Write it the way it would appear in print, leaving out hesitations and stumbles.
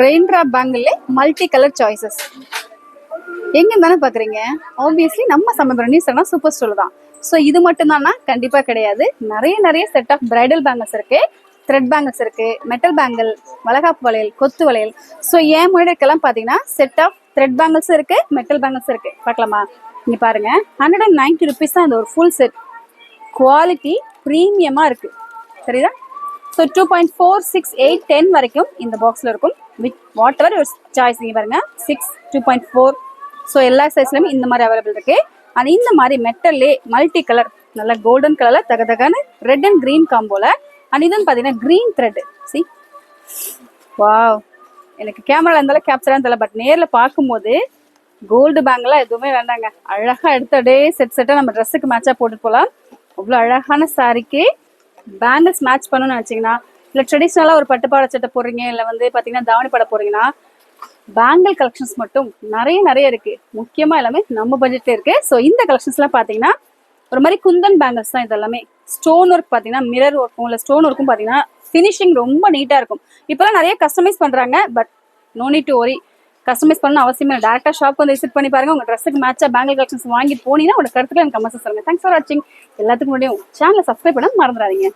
Rain drop bangle multi colour choices எங்க தானே பாக்குறீங்க. ஆப்வியஸ்லி நம்ம சமயபுரம் நியூஸ் சூப்பர் ஸ்டோர் தான். ஸோ இது மட்டும் தானா? கண்டிப்பா கிடையாது. நிறைய செட் ஆஃப் பிரைடல் பேங்கிள்ஸ் இருக்கு, த்ரெட் பேங்கிள்ஸ் இருக்கு, மெட்டல் பேங்கிள், வளகாப்பு வளையல், கொத்து வளையல். ஸோ என் முன்னாடிக்கெல்லாம் பாத்தீங்கன்னா செட் ஆஃப் த்ரெட் பேங்கிள்ஸ் இருக்கு, மெட்டல் பேங்கிள்ஸ் இருக்கு. பார்க்கலாமா? இங்க பாருங்க, 190 rupees தான் இந்த ஒரு ஃபுல் செட். குவாலிட்டி ப்ரீமியமா இருக்கு, சரிதா? ஸோ 2.4, 6, 8, 10 வரைக்கும் இந்த பாக்ஸில் இருக்கும். With what ever your choice. நீங்கள் பாருங்க, 6, 2.4. ஸோ எல்லா சைஸ்லையுமே இந்த மாதிரி அவைலபிள் இருக்கு. அண்ட் இந்த மாதிரி மெட்டல்லே மல்டி கலர், நல்ல கோல்டன் கலரில் தகதகான ரெட் அண்ட் க்ரீன் காம்போல. அண்ட் இதுன்னு பார்த்தீங்கன்னா க்ரீன் த்ரெட். C, wow! எனக்கு கேமரா இருந்தாலும் கேப்சராக தெரியல, பட் நேரில் பார்க்கும்போது கோல்டு பேங்கெலாம் எதுவுமே வேண்டாங்க. அழகாக எடுத்து அப்படியே செட்டாக நம்ம ட்ரெஸ்ஸுக்கு மேட்சாக போட்டு போகலாம். அவ்வளோ அழகான சாரிக்கு பேங்கிள்ஸ் மேட்ச் பண்ணணும்னு நினச்சிங்கன்னா, இல்லை ட்ரெடிஷ்னலாக ஒரு பட்டுப்பாடை சட்டை போடுறீங்க, இல்லை பார்த்தீங்கன்னா தாவணி படை போடுறீங்கன்னா, பேங்கிள் கலெக்ஷன்ஸ் மட்டும் நிறைய இருக்குது. முக்கியமாக எல்லாமே நம்ம பட்ஜெட்டில் இருக்குது. ஸோ இந்த கலெக்ஷன்ஸ்லாம் பார்த்தீங்கன்னா ஒரு மாதிரி குந்தன் பேங்கிள்ஸ் தான். இது எல்லாமே ஸ்டோன் ஒர்க் பார்த்தீங்கன்னா மிரர் ஒர்க்கும் இல்லை ஸ்டோன் ஒர்க்கும் பார்த்தீங்கன்னா ஃபினிஷிங் ரொம்ப நீட்டாக இருக்கும். இப்போலாம் நிறைய கஸ்டமைஸ் பண்ணுறாங்க, but no need to worry. Customize பண்ணணும் அவசியமே இல்லை. டேரக்டாக ஷாப் வந்து விசிட் பண்ணி பாருங்க. உங்கள் ட்ரெஸ்ஸுக்கு மேட்சாக பேங்கிள் கலெக்ஷன்ஸ் வாங்கிட்டு போனீங்கன்னா உங்களோட கருத்துக்களை எனக்கு கமெண்ட்ஸ் சொல்லுங்கள். தேங்க்ஸ் ஃபார் வாட்சிங். எல்லாத்துக்கும் முன்னாடியும் சேனலை சப்ஸ்கிரைப் பண்ண மறந்துடாதீங்க.